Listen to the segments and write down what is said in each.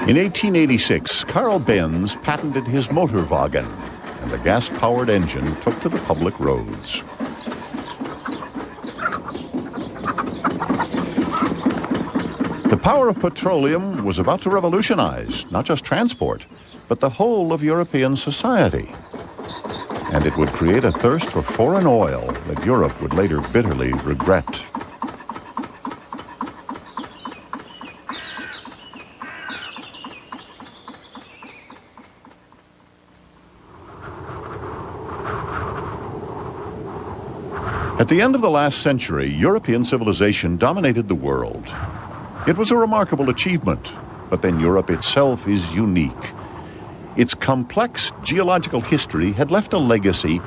In 1886, Carl Benz patented his Motorwagen, and the gas-powered engine took to the public roads. The power of petroleum was about to revolutionize not just transport, but the whole of European society. And it would create a thirst for foreign oil that Europe would later bitterly regret. At the end of the last century, European civilization dominated the world. It was a remarkable achievement, but then Europe itself is unique. Its complex geological history had left a legacy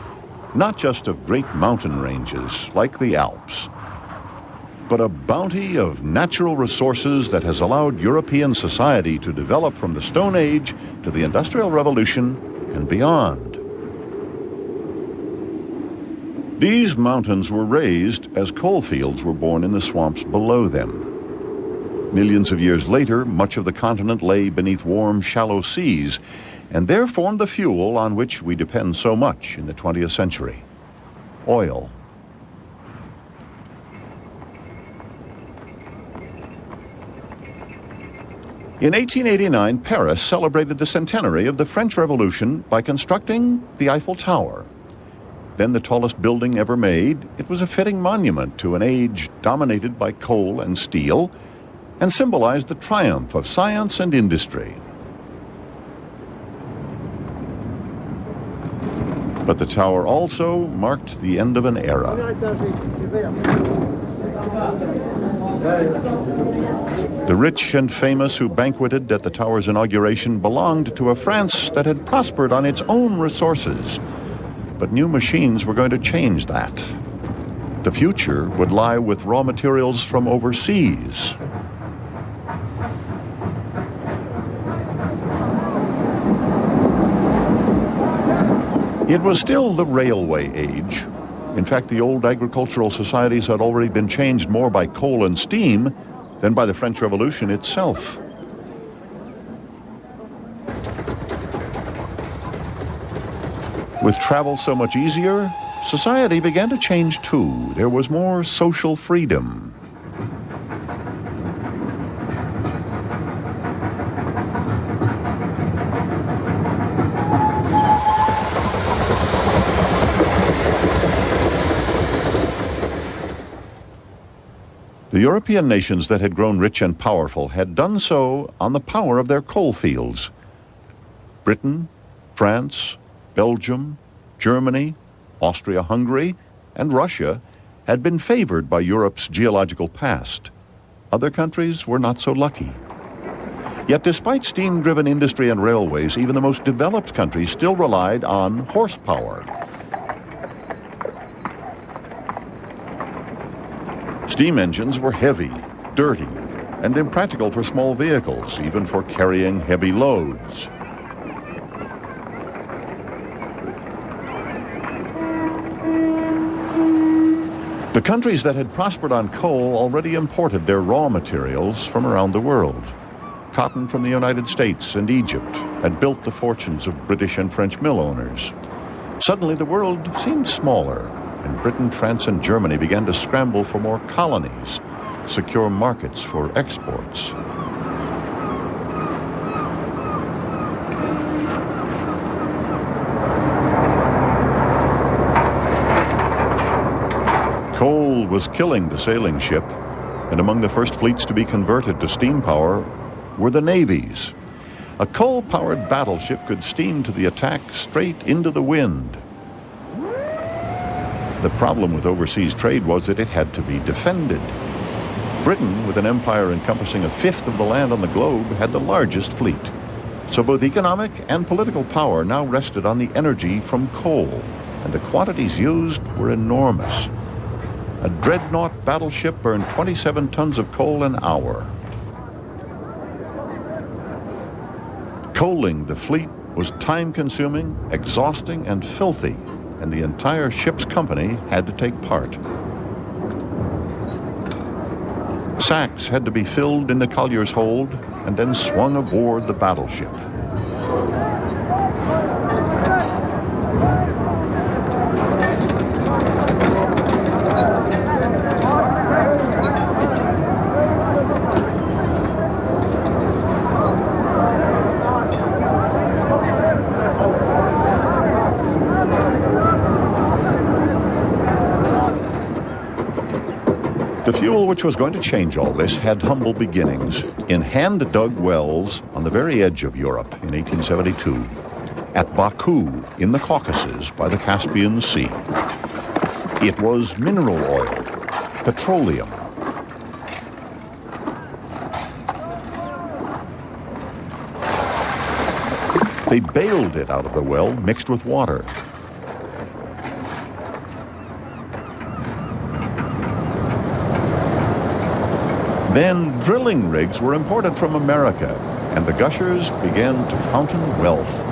not just of great mountain ranges like the Alps, but a bounty of natural resources that has allowed European society to develop from the Stone Age to the Industrial Revolution and beyond. These mountains were raised as coal fields were born in the swamps below them. Millions of years later, much of the continent lay beneath warm, shallow seas, and there formed the fuel on which we depend so much in the 20th century: oil. In 1889, Paris celebrated the centenary of the French Revolution by constructing the Eiffel Tower. Then the tallest building ever made, it was a fitting monument to an age dominated by coal and steel, and symbolized the triumph of science and industry. But the tower also marked the end of an era. The rich and famous who banqueted at the tower's inauguration belonged to a France that had prospered on its own resources. But new machines were going to change that. The future would lie with raw materials from overseas. It was still the railway age. In fact, the old agricultural societies had already been changed more by coal and steam than by the French Revolution itself. With travel so much easier, society began to change too. There was more social freedom. The European nations that had grown rich and powerful had done so on the power of their coal fields. Britain, France, Belgium, Germany, Austria-Hungary, and Russia had been favored by Europe's geological past. Other countries were not so lucky. Yet despite steam-driven industry and railways, even the most developed countries still relied on horsepower. Steam engines were heavy, dirty, and impractical for small vehicles, even for carrying heavy loads. The countries that had prospered on coal already imported their raw materials from around the world. Cotton from the United States and Egypt had built the fortunes of British and French mill owners. Suddenly the world seemed smaller, and Britain, France, and Germany began to scramble for more colonies, secure markets for exports. Coal was killing the sailing ship, and among the first fleets to be converted to steam power were the navies. A coal-powered battleship could steam to the attack straight into the wind. The problem with overseas trade was that it had to be defended. Britain, with an empire encompassing a fifth of the land on the globe, had the largest fleet. So both economic and political power now rested on the energy from coal, and the quantities used were enormous. A dreadnought battleship burned 27 tons of coal an hour. Coaling the fleet was time-consuming, exhausting, and filthy, and the entire ship's company had to take part. Sacks had to be filled in the collier's hold and then swung aboard the battleship. The fuel which was going to change all this had humble beginnings in hand-dug wells on the very edge of Europe in 1872, at Baku in the Caucasus by the Caspian Sea. It was mineral oil, petroleum. They baled it out of the well mixed with water. Then drilling rigs were imported from America, and the gushers began to fountain wealth.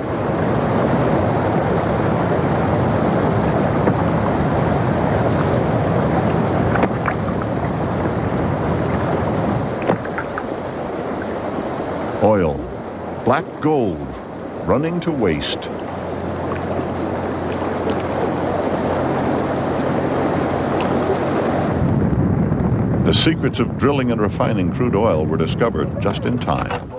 Oil, black gold, running to waste. The secrets of drilling and refining crude oil were discovered just in time.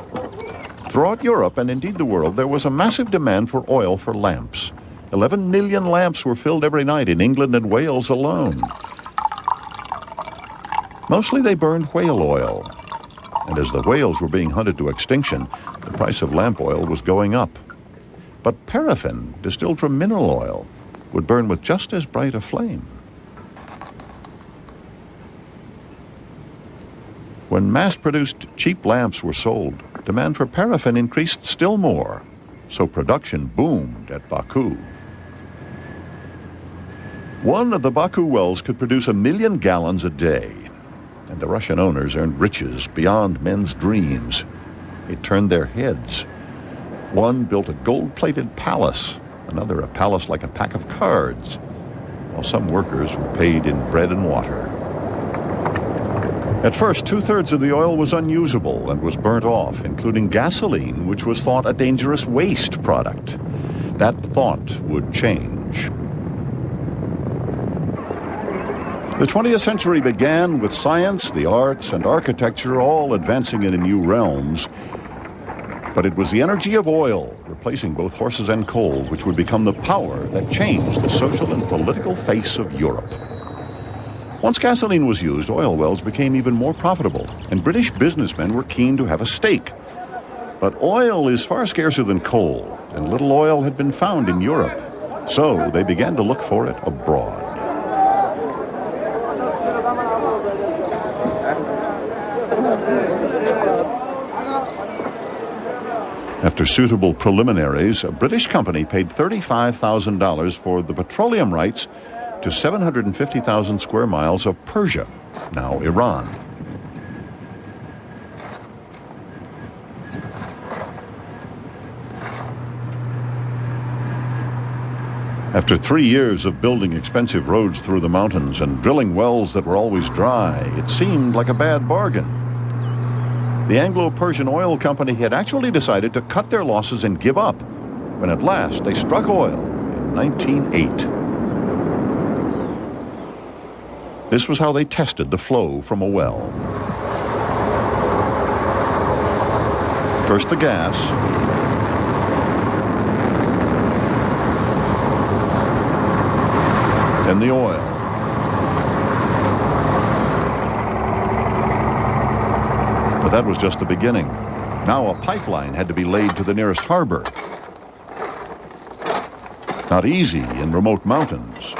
Throughout Europe, and indeed the world, there was a massive demand for oil for lamps. 11 million lamps were filled every night in England and Wales alone. Mostly they burned whale oil. And as the whales were being hunted to extinction, the price of lamp oil was going up. But paraffin, distilled from mineral oil, would burn with just as bright a flame. When mass-produced cheap lamps were sold, demand for paraffin increased still more, so production boomed at Baku. One of the Baku wells could produce 1 million gallons a day, and the Russian owners earned riches beyond men's dreams. It turned their heads. One built a gold-plated palace, another a palace like a pack of cards, while some workers were paid in bread and water. At first, 2/3 of the oil was unusable and was burnt off, including gasoline, which was thought a dangerous waste product. That thought would change. The 20th century began with science, the arts, and architecture all advancing into new realms. But it was the energy of oil, replacing both horses and coal, which would become the power that changed the social and political face of Europe. Once gasoline was used, oil wells became even more profitable, and British businessmen were keen to have a stake. But oil is far scarcer than coal, and little oil had been found in Europe. So they began to look for it abroad. After suitable preliminaries, a British company paid $35,000 for the petroleum rights to 750,000 square miles of Persia, now Iran. After 3 years of building expensive roads through the mountains and drilling wells that were always dry, it seemed like a bad bargain. The Anglo-Persian Oil Company had actually decided to cut their losses and give up, when at last they struck oil in 1908. This was how they tested the flow from a well. First the gas, then the oil. But that was just the beginning. Now a pipeline had to be laid to the nearest harbor. Not easy in remote mountains.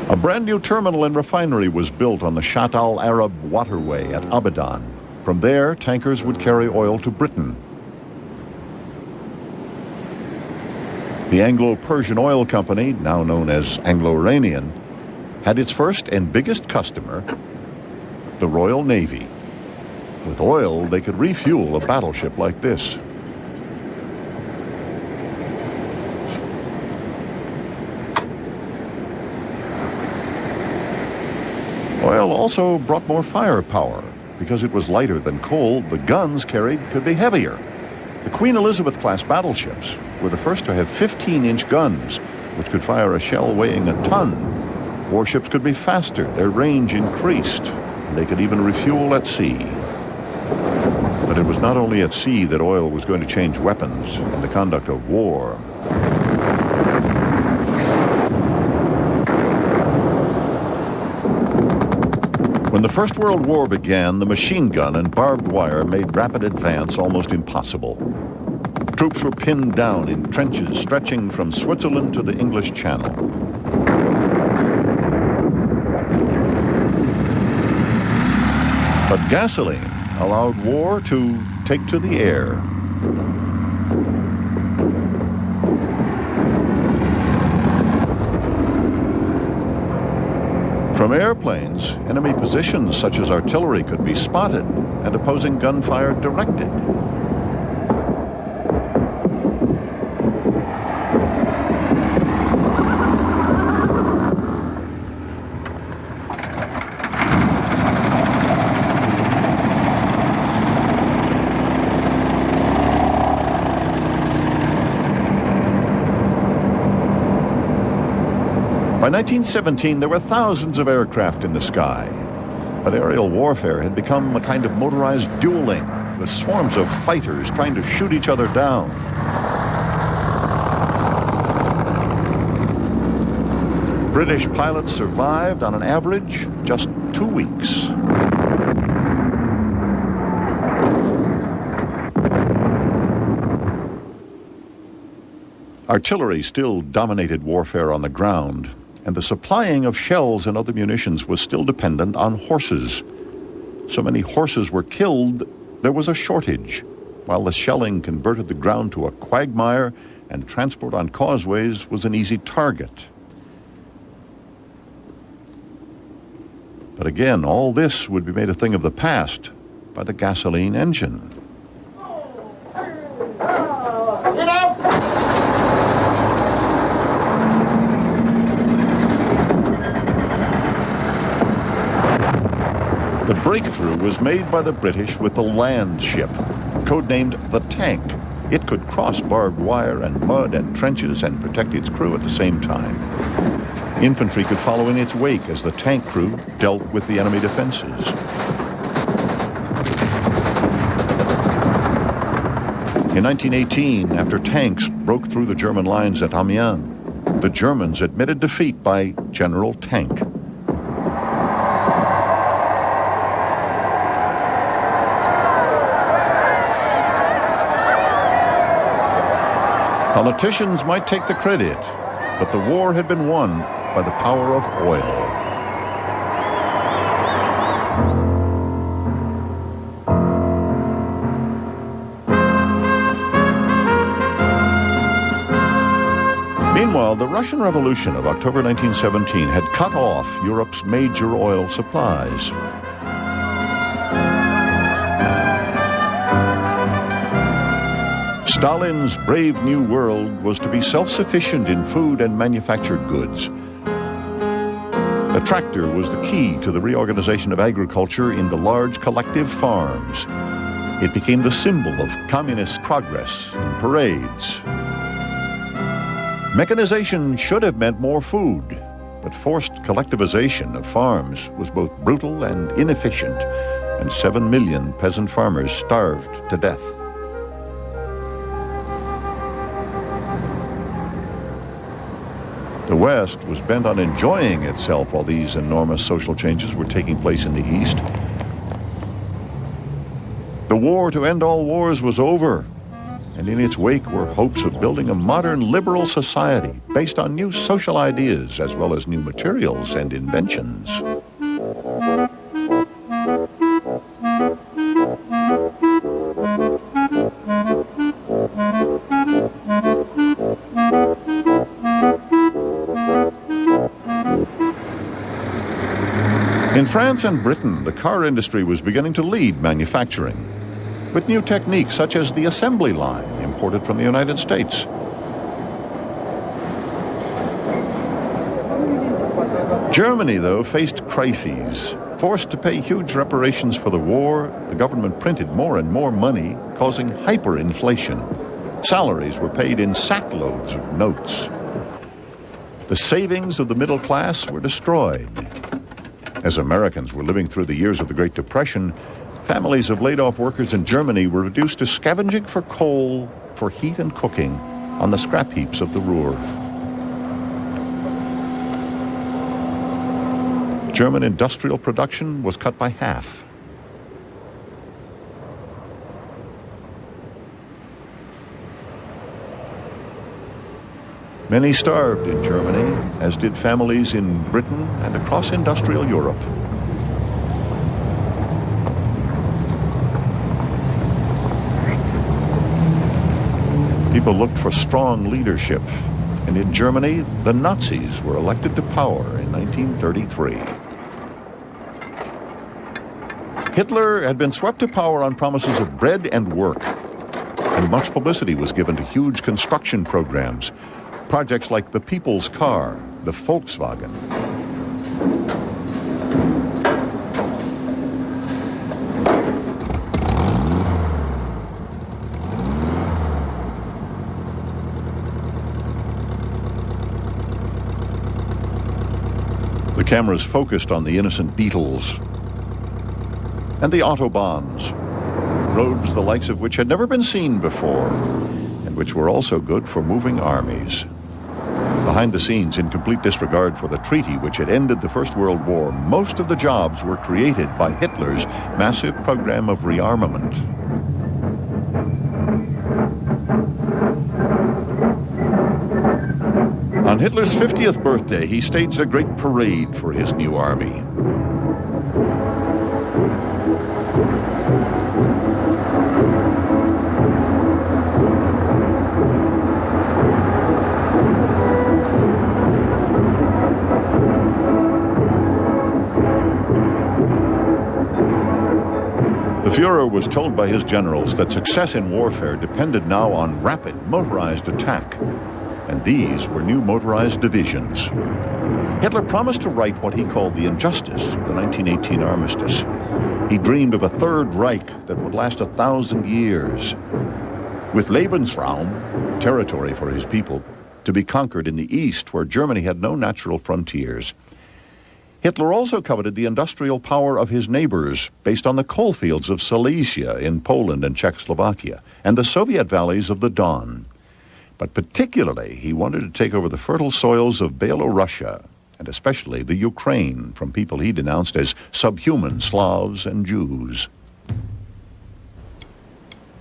A brand new terminal and refinery was built on the Shatt al-Arab waterway at Abadan. From there, tankers would carry oil to Britain. The Anglo-Persian Oil Company, now known as Anglo-Iranian, had its first and biggest customer, the Royal Navy. With oil, they could refuel a battleship like this. Oil also brought more firepower. Because it was lighter than coal, the guns carried could be heavier. The Queen Elizabeth-class battleships were the first to have 15-inch guns, which could fire a shell weighing a ton. Warships could be faster, their range increased, and they could even refuel at sea. But it was not only at sea that oil was going to change weapons and the conduct of war. When the First World War began, the machine gun and barbed wire made rapid advance almost impossible. Troops were pinned down in trenches stretching from Switzerland to the English Channel. But gasoline allowed war to take to the air. From airplanes, enemy positions such as artillery could be spotted and opposing gunfire directed. By 1917, there were thousands of aircraft in the sky. But aerial warfare had become a kind of motorized dueling, with swarms of fighters trying to shoot each other down. British pilots survived, on an average, just 2 weeks. Artillery still dominated warfare on the ground, and the supplying of shells and other munitions was still dependent on horses. So many horses were killed, there was a shortage, while the shelling converted the ground to a quagmire and transport on causeways was an easy target. But again, all this would be made a thing of the past by the gasoline engine. The breakthrough was made by the British with the land ship, codenamed the Tank. It could cross barbed wire and mud and trenches and protect its crew at the same time. Infantry could follow in its wake as the tank crew dealt with the enemy defenses. In 1918, after tanks broke through the German lines at Amiens, the Germans admitted defeat by General Tank. Politicians might take the credit, but the war had been won by the power of oil. Meanwhile, the Russian Revolution of October 1917 had cut off Europe's major oil supplies. Stalin's brave new world was to be self-sufficient in food and manufactured goods. The tractor was the key to the reorganization of agriculture in the large collective farms. It became the symbol of communist progress in parades. Mechanization should have meant more food, but forced collectivization of farms was both brutal and inefficient, and 7 million peasant farmers starved to death. The West was bent on enjoying itself while these enormous social changes were taking place in the East. The war to end all wars was over, and in its wake were hopes of building a modern liberal society based on new social ideas as well as new materials and inventions. In France and Britain, the car industry was beginning to lead manufacturing, with new techniques such as the assembly line imported from the United States. Germany, though, faced crises. Forced to pay huge reparations for the war, the government printed more and more money, causing hyperinflation. Salaries were paid in sackloads of notes. The savings of the middle class were destroyed. As Americans were living through the years of the Great Depression, families of laid-off workers in Germany were reduced to scavenging for coal, for heat and cooking on the scrap heaps of the Ruhr. German industrial production was cut by half. Many starved in Germany, as did families in Britain and across industrial Europe. People looked for strong leadership, and in Germany, the Nazis were elected to power in 1933. Hitler had been swept to power on promises of bread and work, and much publicity was given to huge construction programs, projects like the People's Car, the Volkswagen. The cameras focused on the innocent beetles and the autobahns, roads the likes of which had never been seen before, and which were also good for moving armies. Behind the scenes, in complete disregard for the treaty which had ended the First World War, most of the jobs were created by Hitler's massive program of rearmament. On Hitler's 50th birthday, he staged a great parade for his new army. The Fuhrer was told by his generals that success in warfare depended now on rapid motorized attack, and these were new motorized divisions. Hitler promised to right what he called the injustice of the 1918 armistice. He dreamed of a Third Reich that would last 1,000 years, with Lebensraum, territory for his people, to be conquered in the east where Germany had no natural frontiers. Hitler also coveted the industrial power of his neighbors based on the coalfields of Silesia in Poland and Czechoslovakia and the Soviet valleys of the Don. But particularly, he wanted to take over the fertile soils of Belorussia, and especially the Ukraine, from people he denounced as subhuman Slavs and Jews.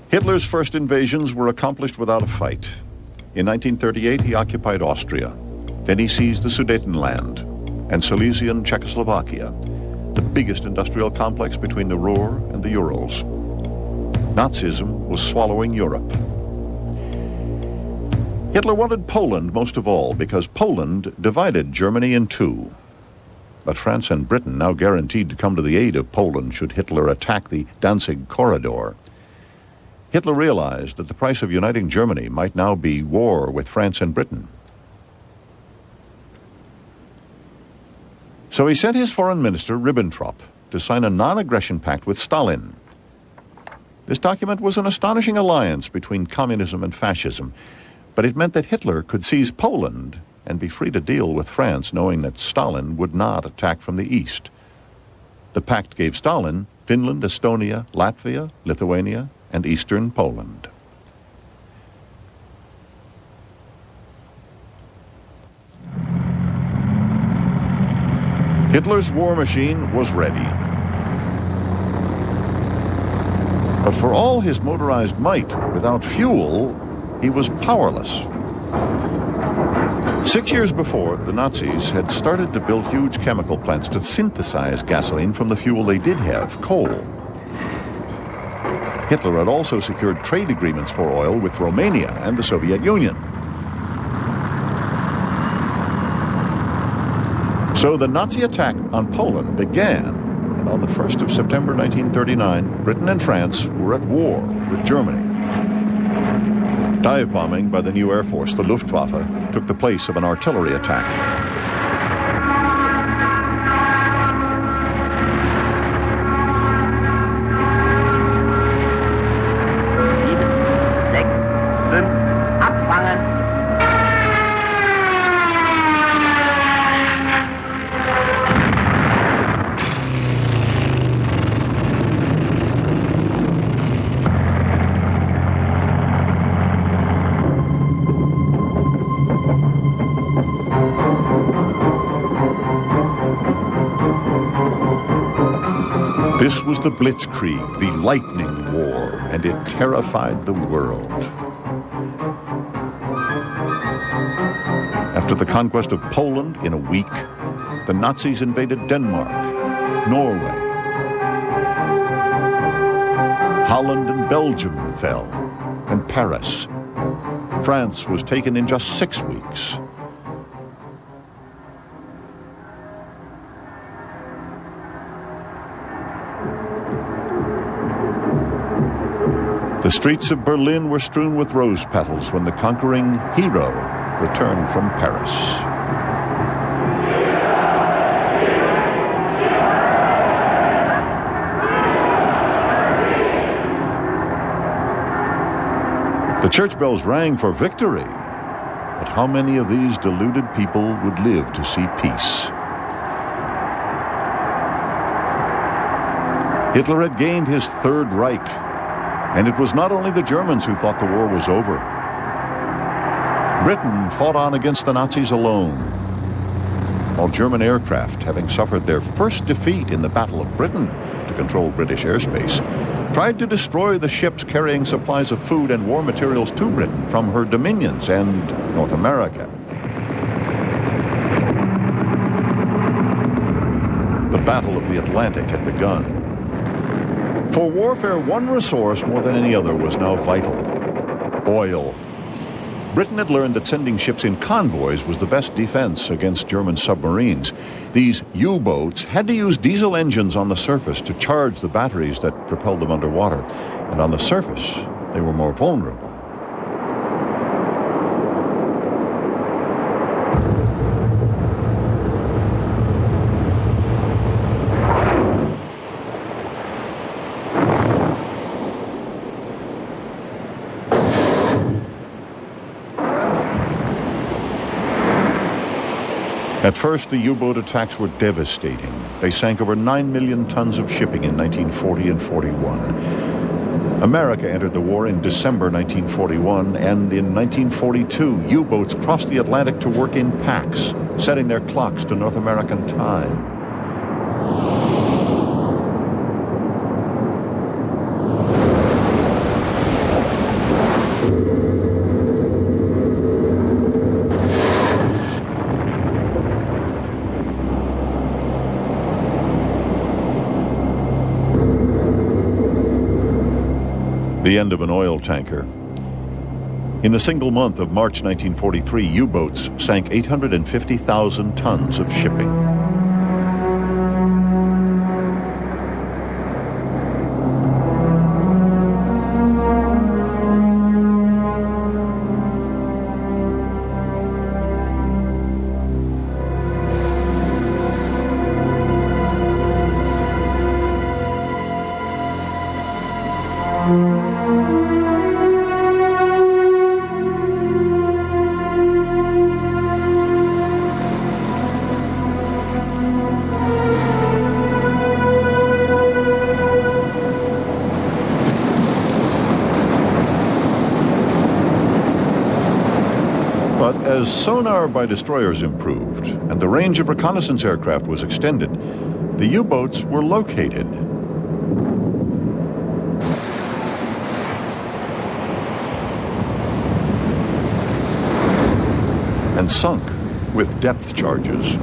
Hitler's first invasions were accomplished without a fight. In 1938, he occupied Austria. Then he seized the Sudetenland and Silesian Czechoslovakia, the biggest industrial complex between the Ruhr and the Urals. Nazism was swallowing Europe. Hitler wanted Poland most of all because Poland divided Germany in two. But France and Britain now guaranteed to come to the aid of Poland should Hitler attack the Danzig corridor. Hitler realized that the price of uniting Germany might now be war with France and Britain. So he sent his foreign minister, Ribbentrop, to sign a non-aggression pact with Stalin. This document was an astonishing alliance between communism and fascism, but it meant that Hitler could seize Poland and be free to deal with France, knowing that Stalin would not attack from the east. The pact gave Stalin Finland, Estonia, Latvia, Lithuania, and eastern Poland. Hitler's war machine was ready. But for all his motorized might, without fuel, he was powerless. 6 years before, the Nazis had started to build huge chemical plants to synthesize gasoline from the fuel they did have, coal. Hitler had also secured trade agreements for oil with Romania and the Soviet Union. So the Nazi attack on Poland began, and on the 1st of September 1939, Britain and France were at war with Germany. Dive bombing by the new Air Force, the Luftwaffe, took the place of an artillery attack. This was the Blitzkrieg, the Lightning War, and it terrified the world. After the conquest of Poland in a week, the Nazis invaded Denmark, Norway. Holland and Belgium fell, and Paris. France was taken in just 6 weeks. The streets of Berlin were strewn with rose petals when the conquering hero returned from Paris. The church bells rang for victory, but how many of these deluded people would live to see peace? Hitler had gained his Third Reich, and it was not only the Germans who thought the war was over. Britain fought on against the Nazis alone, while German aircraft, having suffered their first defeat in the Battle of Britain to control British airspace, tried to destroy the ships carrying supplies of food and war materials to Britain from her dominions and North America. The Battle of the Atlantic had begun. For warfare, one resource more than any other was now vital: oil. Britain had learned that sending ships in convoys was the best defense against German submarines. These U-boats had to use diesel engines on the surface to charge the batteries that propelled them underwater, and on the surface, they were more vulnerable. At first, the U-boat attacks were devastating. They sank over 9 million tons of shipping in 1940 and 41. America entered the war in December 1941, and in 1942, U-boats crossed the Atlantic to work in packs, setting their clocks to North American time. The end of an oil tanker. In the single month of March 1943, U-boats sank 850,000 tons of shipping. But as sonar by destroyers improved and the range of reconnaissance aircraft was extended, the U-boats were located. And sunk with depth charges.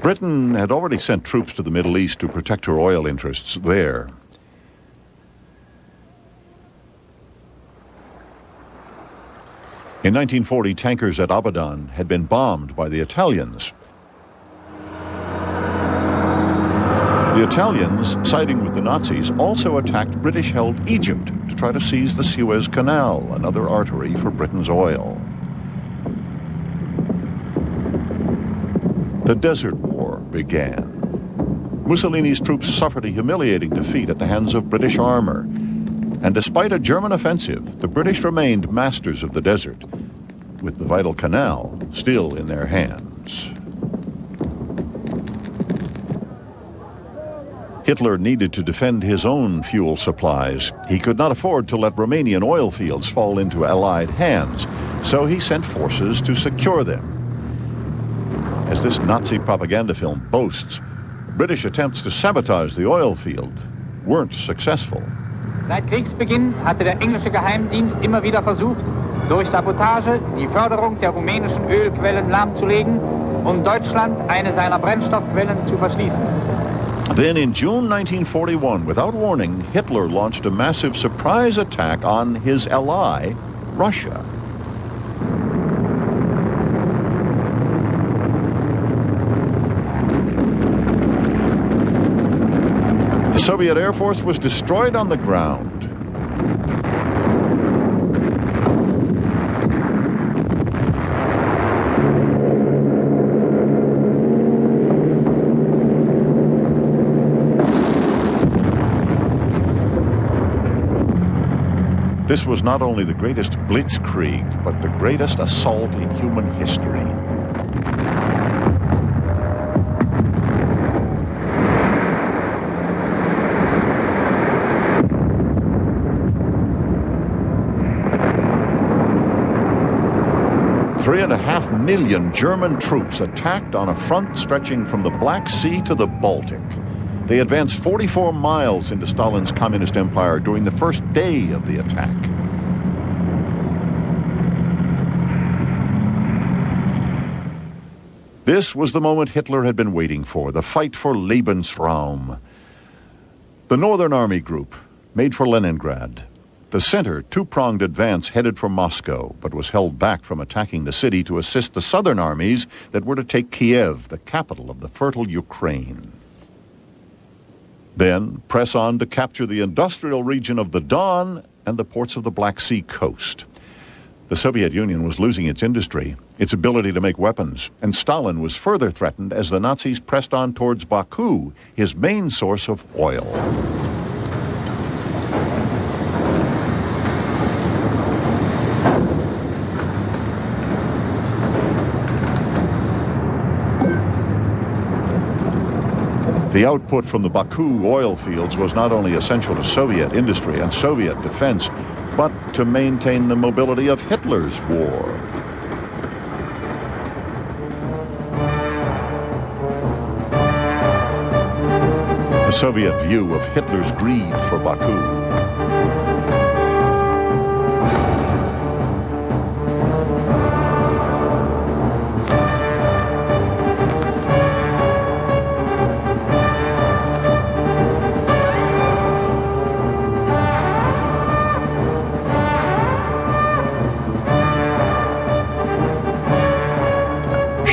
Britain had already sent troops to the Middle East to protect her oil interests there. In 1940, tankers at Abadan had been bombed by the Italians. The Italians, siding with the Nazis, also attacked British-held Egypt to try to seize the Suez Canal, another artery for Britain's oil. The Desert War began. Mussolini's troops suffered a humiliating defeat at the hands of British armor. And despite a German offensive, the British remained masters of the desert, with the vital canal still in their hands. Hitler needed to defend his own fuel supplies. He could not afford to let Romanian oil fields fall into Allied hands, so he sent forces to secure them. As this Nazi propaganda film boasts, British attempts to sabotage the oil field weren't successful. Seit Kriegsbeginn hatte der englische Geheimdienst immer wieder versucht, durch Sabotage die Förderung der rumänischen Ölquellen lahmzulegen, um Deutschland eine seiner Brennstoffquellen zu verschließen. Then in June 1941, without warning, Hitler launched a massive surprise attack on his ally, Russia. The Soviet Air Force was destroyed on the ground. This was not only the greatest blitzkrieg, but the greatest assault in human history. Three and a half million German troops attacked on a front stretching from the Black Sea to the Baltic. They advanced 44 miles into Stalin's communist empire during the first day of the attack. This was the moment Hitler had been waiting for, the fight for Lebensraum. The Northern Army Group made for Leningrad. The center, two-pronged advance headed for Moscow, but was held back from attacking the city to assist the southern armies that were to take Kiev, the capital of the fertile Ukraine. Then press on to capture the industrial region of the Don and the ports of the Black Sea coast. The Soviet Union was losing its industry, its ability to make weapons, and Stalin was further threatened as the Nazis pressed on towards Baku, his main source of oil. The output from the Baku oil fields was not only essential to Soviet industry and Soviet defense, but to maintain the mobility of Hitler's war. A Soviet view of Hitler's greed for Baku.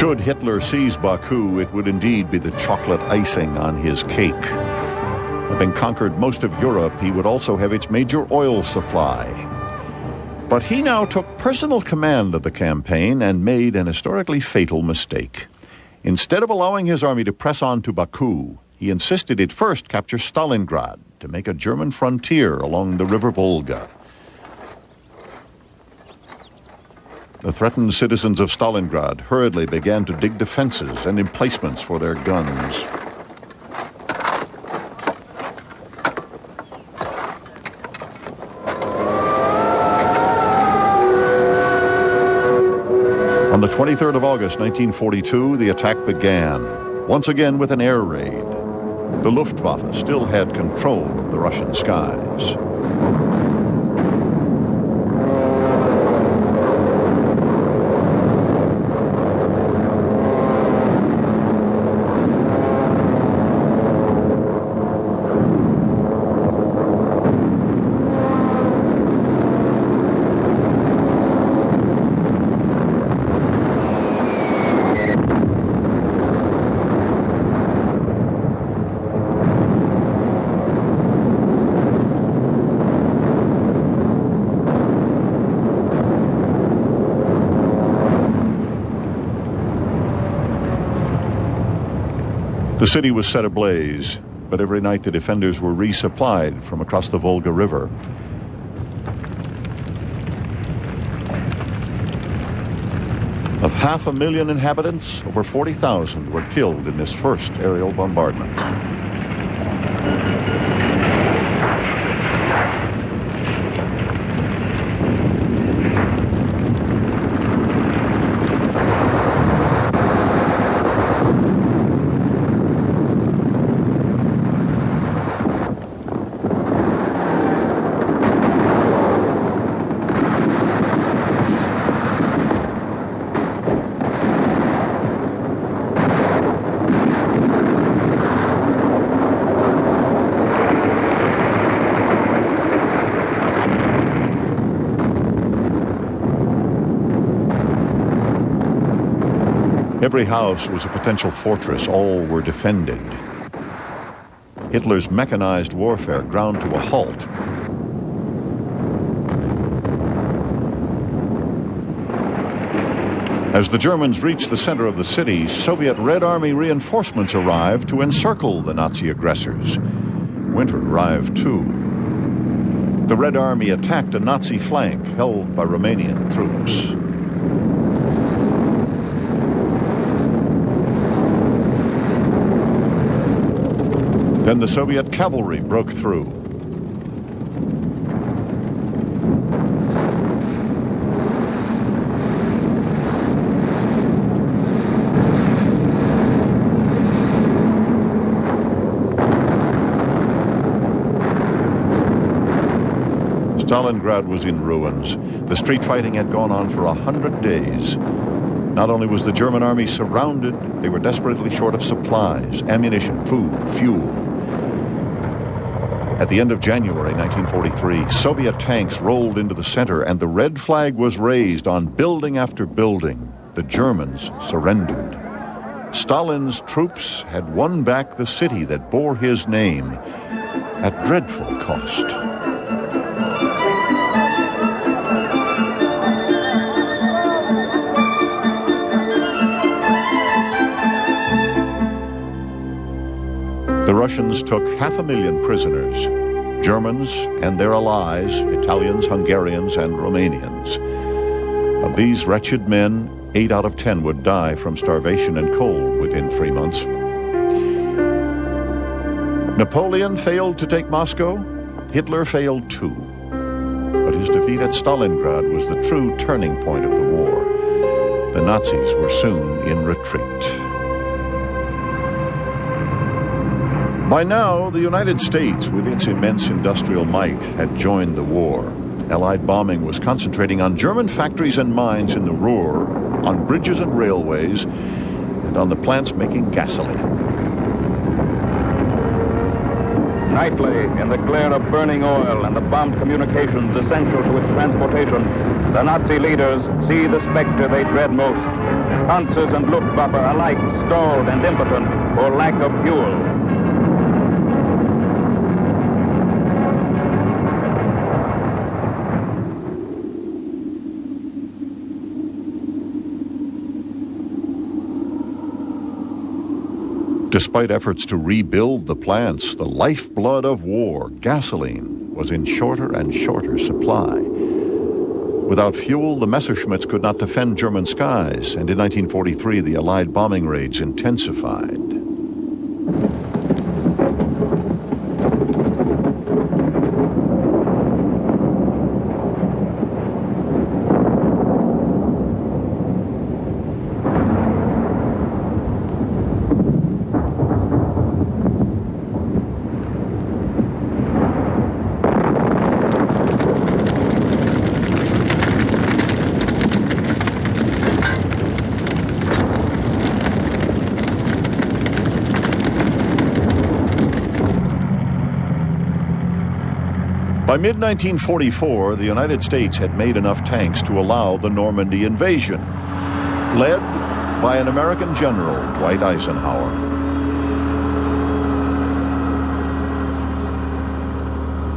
Should Hitler seize Baku, it would indeed be the chocolate icing on his cake. Having conquered most of Europe, he would also have its major oil supply. But he now took personal command of the campaign and made an historically fatal mistake. Instead of allowing his army to press on to Baku, he insisted it first capture Stalingrad to make a German frontier along the river Volga. The threatened citizens of Stalingrad hurriedly began to dig defenses and emplacements for their guns. On the 23rd of August, 1942, the attack began, once again with an air raid. The Luftwaffe still had control of the Russian skies. The city was set ablaze, but every night the defenders were resupplied from across the Volga River. Of 500,000 inhabitants, over 40,000 were killed in this first aerial bombardment. Every house was a potential fortress. All were defended. Hitler's mechanized warfare ground to a halt. As the Germans reached the center of the city, Soviet Red Army reinforcements arrived to encircle the Nazi aggressors. Winter arrived too. The Red Army attacked a Nazi flank held by Romanian troops. Then the Soviet cavalry broke through. Stalingrad was in ruins. The street fighting had gone on for 100 days. Not only was the German army surrounded, they were desperately short of supplies, ammunition, food, fuel. At the end of January 1943, Soviet tanks rolled into the center and the red flag was raised on building after building. The Germans surrendered. Stalin's troops had won back the city that bore his name at dreadful cost. The Russians took 500,000 prisoners, Germans and their allies, Italians, Hungarians, and Romanians. Of these wretched men, 8 out of 10 would die from starvation and cold within 3 months. Napoleon failed to take Moscow. Hitler failed too. But his defeat at Stalingrad was the true turning point of the war. The Nazis were soon in retreat. By now, the United States, with its immense industrial might, had joined the war. Allied bombing was concentrating on German factories and mines in the Ruhr, on bridges and railways, and on the plants making gasoline. Nightly, in the glare of burning oil and the bombed communications essential to its transportation, the Nazi leaders see the specter they dread most. Panzers and Luftwaffe alike stalled and impotent for lack of fuel. Despite efforts to rebuild the plants, the lifeblood of war, gasoline, was in shorter and shorter supply. Without fuel, the Messerschmitts could not defend German skies, and in 1943 the Allied bombing raids intensified. By mid-1944, the United States had made enough tanks to allow the Normandy invasion, led by an American general, Dwight Eisenhower.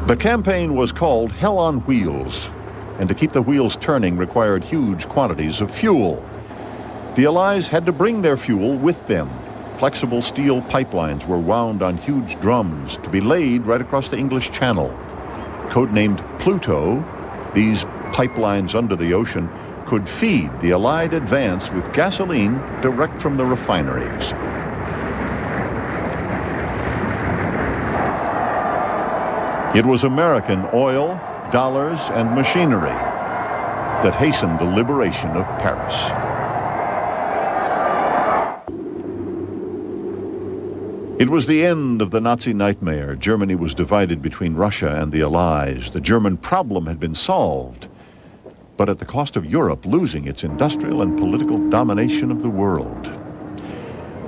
The campaign was called Hell on Wheels, and to keep the wheels turning required huge quantities of fuel. The Allies had to bring their fuel with them. flexible steel pipelines were wound on huge drums to be laid right across the English Channel. Codenamed Pluto, these pipelines under the ocean could feed the Allied advance with gasoline direct from the refineries. It was American oil, dollars, and machinery that hastened the liberation of Paris. It was the end of the Nazi nightmare. Germany was divided between Russia and the Allies. The German problem had been solved, but at the cost of Europe losing its industrial and political domination of the world.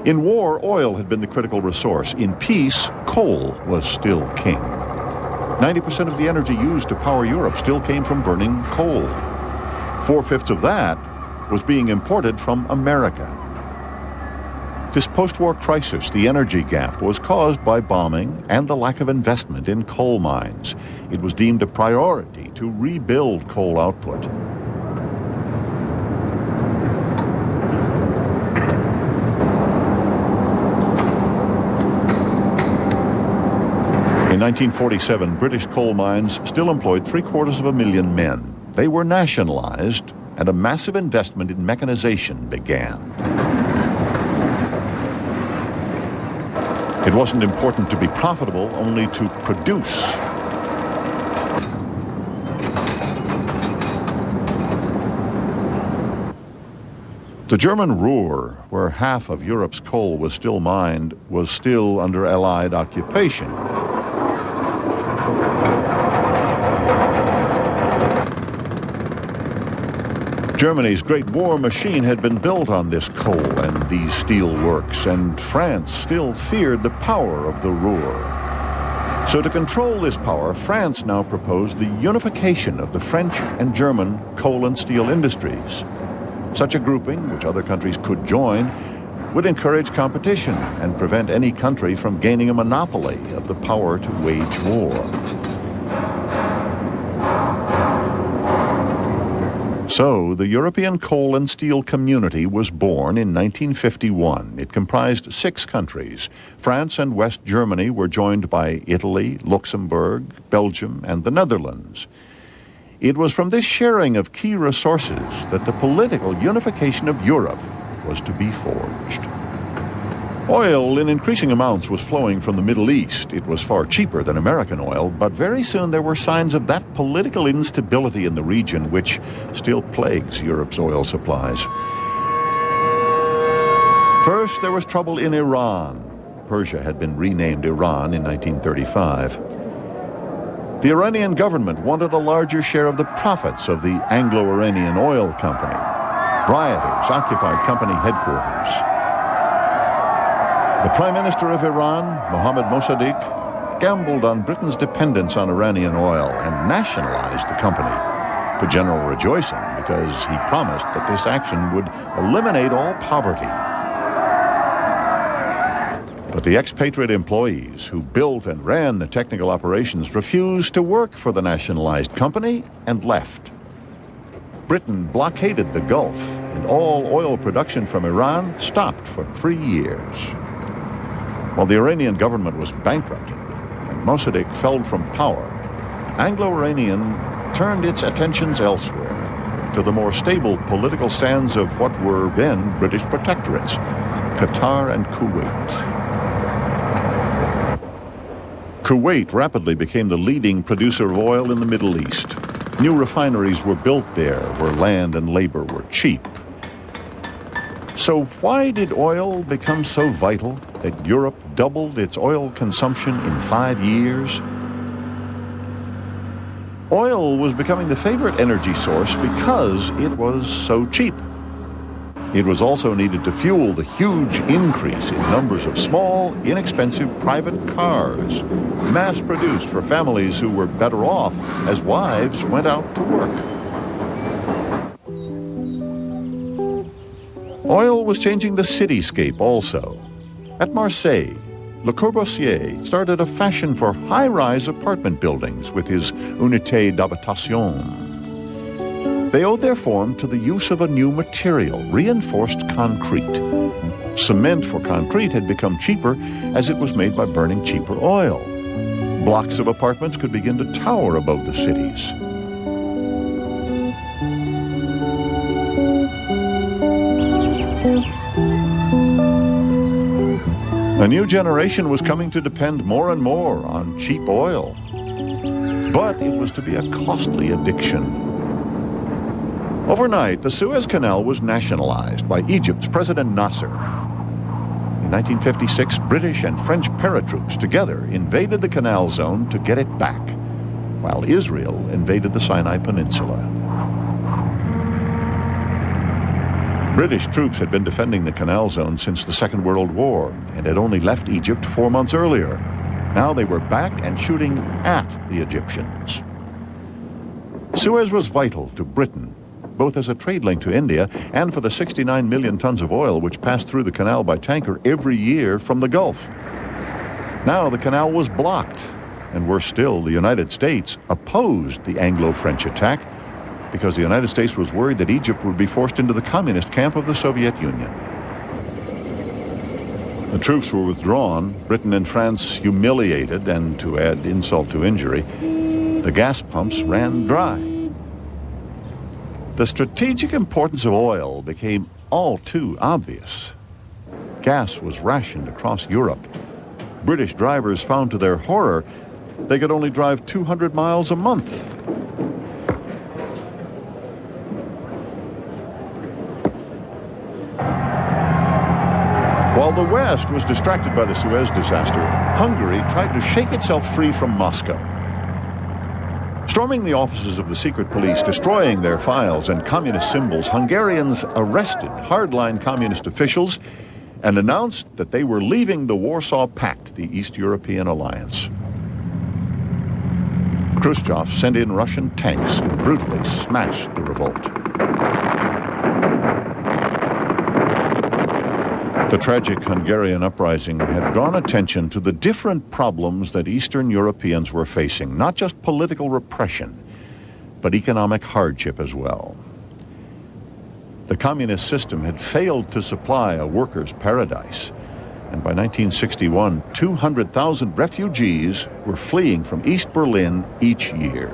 In war, oil had been the critical resource. In peace, coal was still king. 90% of the energy used to power Europe still came from burning coal. 4/5 of that was being imported from America. This post-war crisis, the energy gap, was caused by bombing and the lack of investment in coal mines. It was deemed a priority to rebuild coal output. In 1947, British coal mines still employed 750,000 men. They were nationalized, and a massive investment in mechanization began. It wasn't important to be profitable, only to produce. The German Ruhr, where half of Europe's coal was still mined, was still under Allied occupation. Germany's great war machine had been built on this coal and these steel works, and France still feared the power of the Ruhr. So to control this power, France now proposed the unification of the French and German coal and steel industries. Such a grouping, which other countries could join, would encourage competition and prevent any country from gaining a monopoly of the power to wage war. So, the European Coal and Steel Community was born in 1951. It comprised 6 countries. France and West Germany were joined by Italy, Luxembourg, Belgium, and the Netherlands. It was from this sharing of key resources that the political unification of Europe was to be forged. Oil in increasing amounts was flowing from the Middle East. It was far cheaper than American oil, but very soon there were signs of that political instability in the region which still plagues Europe's oil supplies. First, there was trouble in Iran. Persia had been renamed Iran in 1935. The Iranian government wanted a larger share of the profits of the Anglo-Iranian Oil Company. Rioters occupied company headquarters. The Prime Minister of Iran, Mohammad Mossadegh, gambled on Britain's dependence on Iranian oil and nationalized the company, to general rejoicing because he promised that this action would eliminate all poverty. But the expatriate employees who built and ran the technical operations refused to work for the nationalized company and left. Britain blockaded the Gulf, and all oil production from Iran stopped for 3 years. While the Iranian government was bankrupt and Mossadegh fell from power, Anglo-Iranian turned its attentions elsewhere, to the more stable political sands of what were then British protectorates, Qatar and Kuwait. Kuwait rapidly became the leading producer of oil in the Middle East. New refineries were built there where land and labor were cheap. So why did oil become so vital that Europe doubled its oil consumption in 5 years? Oil was becoming the favorite energy source because it was so cheap. It was also needed to fuel the huge increase in numbers of small, inexpensive private cars, mass-produced for families who were better off as wives went out to work. Oil was changing the cityscape also. At Marseille, Le Corbusier started a fashion for high-rise apartment buildings with his Unité d'Habitation. They owed their form to the use of a new material, reinforced concrete. Cement for concrete had become cheaper as it was made by burning cheaper oil. Blocks of apartments could begin to tower above the cities. A new generation was coming to depend more and more on cheap oil. But it was to be a costly addiction. Overnight, the Suez Canal was nationalized by Egypt's President Nasser. In 1956, British and French paratroops together invaded the canal zone to get it back, while Israel invaded the Sinai Peninsula. British troops had been defending the canal zone since the Second World War and had only left Egypt 4 months earlier. Now they were back and shooting at the Egyptians. Suez was vital to Britain, both as a trade link to India and for the 69 million tons of oil which passed through the canal by tanker every year from the Gulf. Now the canal was blocked, and worse still, the United States opposed the Anglo-French attack because the United States was worried that Egypt would be forced into the communist camp of the Soviet Union. The troops were withdrawn, Britain and France humiliated, and to add insult to injury, the gas pumps ran dry. The strategic importance of oil became all too obvious. Gas was rationed across Europe. British drivers found to their horror they could only drive 200 miles a month. While the West was distracted by the Suez disaster, Hungary tried to shake itself free from Moscow. Storming the offices of the secret police, destroying their files and communist symbols, Hungarians arrested hardline communist officials and announced that they were leaving the Warsaw Pact, the East European alliance. Khrushchev sent in Russian tanks and brutally smashed the revolt. The tragic Hungarian uprising had drawn attention to the different problems that Eastern Europeans were facing, not just political repression, but economic hardship as well. The communist system had failed to supply a workers' paradise, and by 1961, 200,000 refugees were fleeing from East Berlin each year.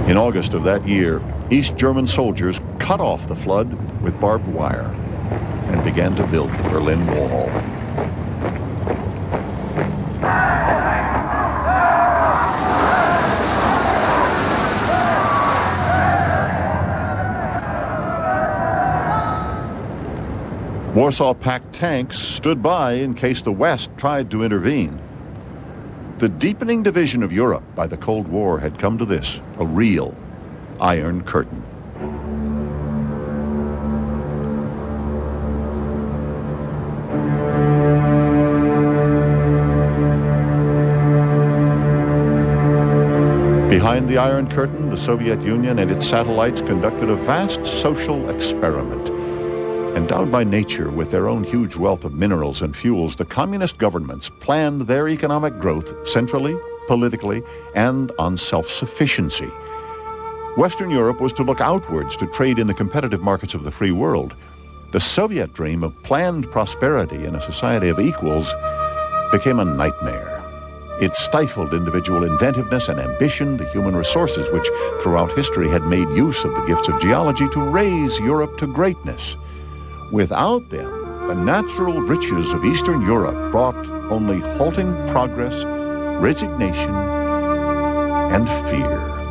In August of that year, East German soldiers cut off the flood with barbed wire and began to build the Berlin Wall. Warsaw Pact tanks stood by in case the West tried to intervene. The deepening division of Europe by the Cold War had come to this, a real Iron Curtain. Behind the Iron Curtain, the Soviet Union and its satellites conducted a vast social experiment. Endowed by nature with their own huge wealth of minerals and fuels, the communist governments planned their economic growth centrally, politically, and on self-sufficiency. Western Europe was to look outwards to trade in the competitive markets of the free world. The Soviet dream of planned prosperity in a society of equals became a nightmare. It stifled individual inventiveness and ambition, the human resources which throughout history had made use of the gifts of geology to raise Europe to greatness. Without them, the natural riches of Eastern Europe brought only halting progress, resignation, and fear.